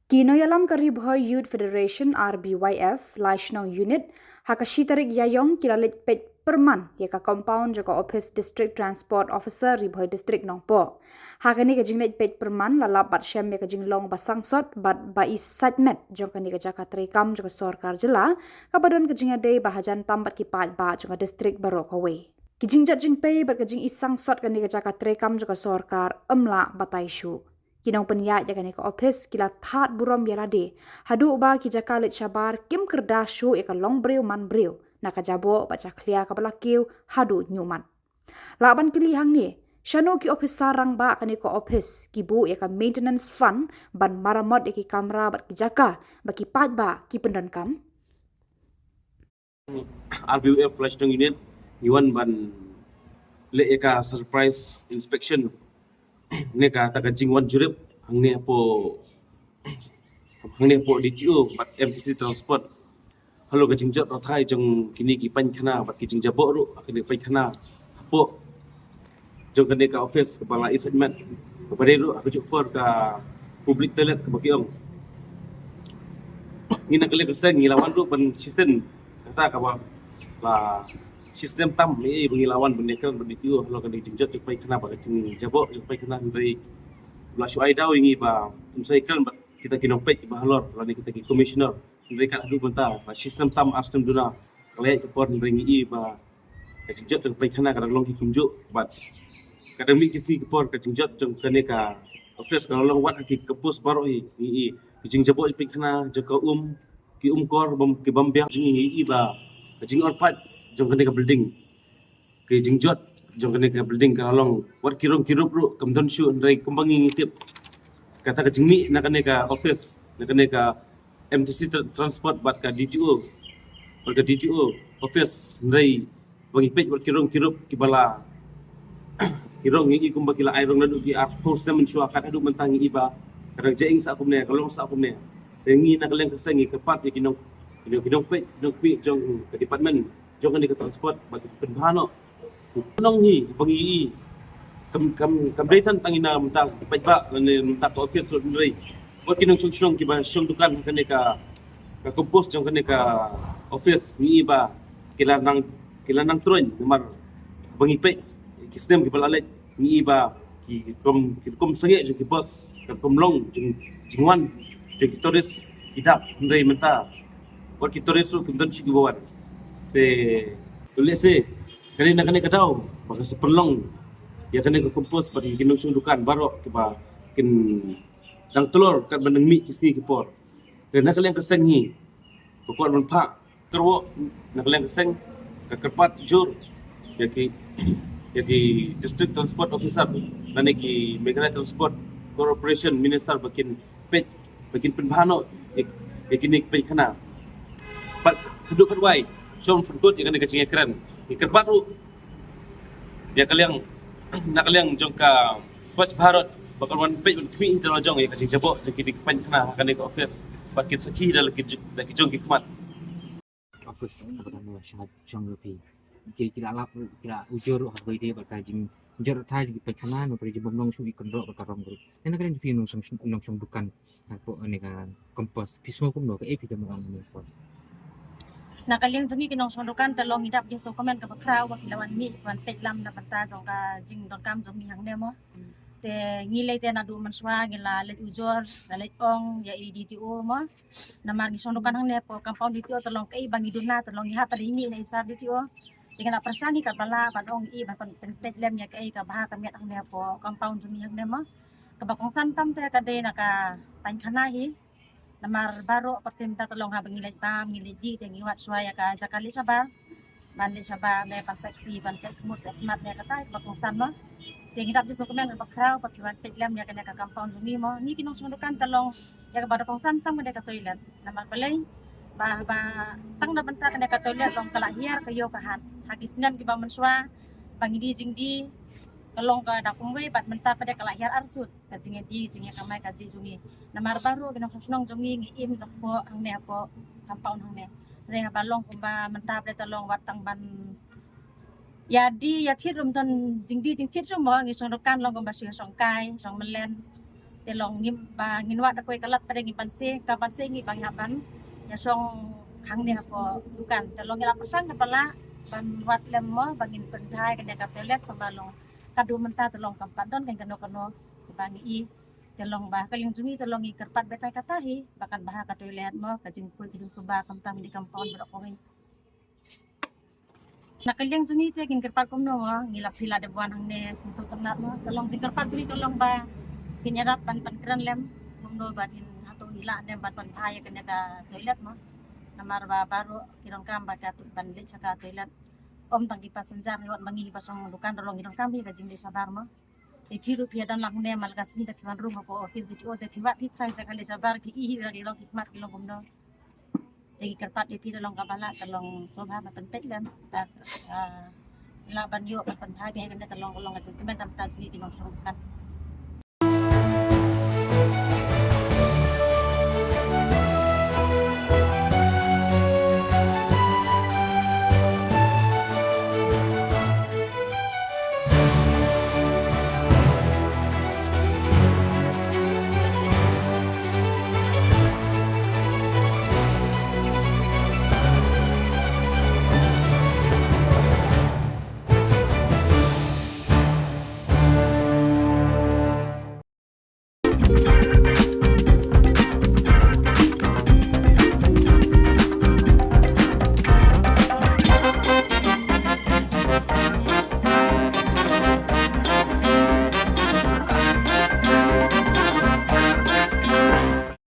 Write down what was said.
Kinoyalam Karibhoy Youth Federation RBYF Laishnong Unit Hakashitarik Yayong Kilalit Pet Perman yaka compound jaka office district transport officer Ribhoy district Nongpo. Hakani kajinglet pet perman lalap bat syam ya kajinglong basangsot bat bais satmet jongkani kajaka trikam jaka sorkar jela kabadon kajingade bahajan tambat kipat ba jaka district Barokawe. Kijingjat jingpei bat kajing isang sot kani kajaka trikam jaka sorkar emla batai shu. Kinong penyak jaga ka office kila that burom biarade. Hadu ba ki jaka let syabar kim kerdashu eka long breu man breu. Naka jabo baca klia ka balakiu hadu nyuman. Laban kili hang ni, syano ki office sarang ba kani ka office kibu eka maintenance fund ban maramot eki kamera bat ki jaka baki pat ba ki pendan kam. RBUF Laishnong Unit Yuan ban le eka surprise inspection neka taka jingwan jurip hangni po DTO bat MTC transport halo ka jingjot rothai jong kini ki pan khana bat ki jingjabo ru kini pan khana po jong kini ka office kepala segmen kepada ru aku jupor ka public toilet ke bakiong ngina kali keseng ngilawan ru ban sistem kata ka ba sistem tam ni bengilawan bendekan berditiu kalau kena jingjot cepai kena ba jing jabo cepai kena dari la syuai dau ingi ba umsaikan kita kinopet ba halor lani kita ki commissioner mereka adu benta ba sistem tam astem duna lek kepor ringi ba jingjot cepai kena kadang long ki kumjuk ba kadang mi kisi kepor ka jingjot jong kene ka office kalau long wat ki kampus baru i jing jabo cepai kena jaka ki kor bom ki bambiang jing i ba jing orpat jong kene ka building ke jingjot jong kene ka building ka long wat kirong ru kamdon shu ndai kumbangi ngitip kata ka jingmi na kene ka office na kene ka MTC transport bat ka DTO office ndai bangi pej wat kirong ki bala kirong ngi kumbaki la airong nadu ki ar force na menshu akan adu mentangi iba kadang jaing sa akum ne kalong sa akum ne rengi na kaleng kesengi kepat ya kinong pej pi jong ka department jong kene ka transport bagi penbahano nong hi bangi kam daitan tangina menta pajba lane menta ka office so ndrei wat kinong syong ki ba syong dukan kene ka compose jong kene ka office ni ba kilanang tron nomor bangi pe sistem ki balalet ni ba ki kom sange jong ki boss kom long jingwan jong ki toris idap ndrei menta wat ki toris so kundan chi bawan te tulis kali nak kena kadau baka seperlong ya kena ke kompos bagi kinong sundukan barok ke ba kin dang telur kat bandeng mi kisi kepor kena kalian keseng ni pokok man pak terwo nak kalian keseng ke kerpat jur ya ki district transport officer dan ki Meghalaya Transport Corporation minister bakin penbahano ya kini pe kana pat duduk kadwai som penkut ya kena kecing keren ikan baru dia kalian nak kalian jongka Swachh Bharat bakal wan pej tmi intero jong ya kacing jabo jadi di pan kana kan ke office bakit saki dah lagi jong ki kmat office kepada nu syahad jong rupi kira lap kira ujur har bai dia bakal jing jar thai pe khana no pri jibom nong shu ikon ro bakal rom guru nena kalian pi nong song dukan po ne kan kompos pismo kum no ke epi te mo ang po nakaliang jami kinong sondokan talong idap yeso komen ka bakraw wa kilawan mi wan peklam na banta jong ka jing don kam jong mi hang nemo te ngilay te na du manswa ngila let ujor na let ong ya DTO mo na margi sondokan hang nepo compound DTO talong kay bangi duna talong iha pa mi na isar DTO dengan aprasani ka bala padong i ba peklem ya kay ka baha kami hang nepo compound jong mi hang nemo kabakong santam te ka de naka pankanahi namar baro pertinta tolong habang ngilid pa ngilid di tengi wat suaya ka jakali sabar bandi sabar ne pansek kumur se mat ne kata bakong san mo tengi dap juso kumen bakraw pakiwan peklam ya kana ka compound ni mo ni kinong sundukan talong ya ka baro kong santam ne ka toilet namar palay ba tang na banta kana ka toilet long kalahiyar kayo kahan hagisnan ki ba manswa pangidi jingdi kalong ka dakungwe bat menta pada kalahiyar arsut kajing edi jing kamai kaji jungi namar baru kinong susnong jungi ngiim jakpo ang ne po compound hang ne re balong kumba menta pada tolong watang ban ya di ya thit rum ton jing di jing thit sumo ngi sondokan long kumba song kai song melen te long ngim ba nginwa da koi kalat pada ngi panse ngi bang haban ya song hang ne ko dukan te long ngila pesan kepala ban wat lem mo bangin penthai kan ya ka pelet pembalong kadu menta te long kampat don kan kano bang i te long ba kaling jumi te long i kerpat betai katahi bahkan bah ka toilet mo ka jingpui ki suba kamtang di kampung berok koi nakalyang jumi te kin kerpat kom no ngila pila de buan hang ne so tenat mo te long jing kerpat jumi te long ba pinyarap ban keren lem kumno badin hato hila dem ban thai kan ya ka toilet mo namar ba baru kirong kam ba ka tu ban le saka toilet om tangki passenger lewat mangi pasong dukan rolong kirong kam ka jing de sabar mo te phiru phia dan lang ne mal ka sini da phiwan room ko office di o te phiwat di trai jaka le sabar ki i ra long hikmat ki long kumno te kerpat di pira long kabala talong sobha ba pentek lem ta la ban yo ban thai pe kan talong ka jing kemen tam ta jui ki long song kan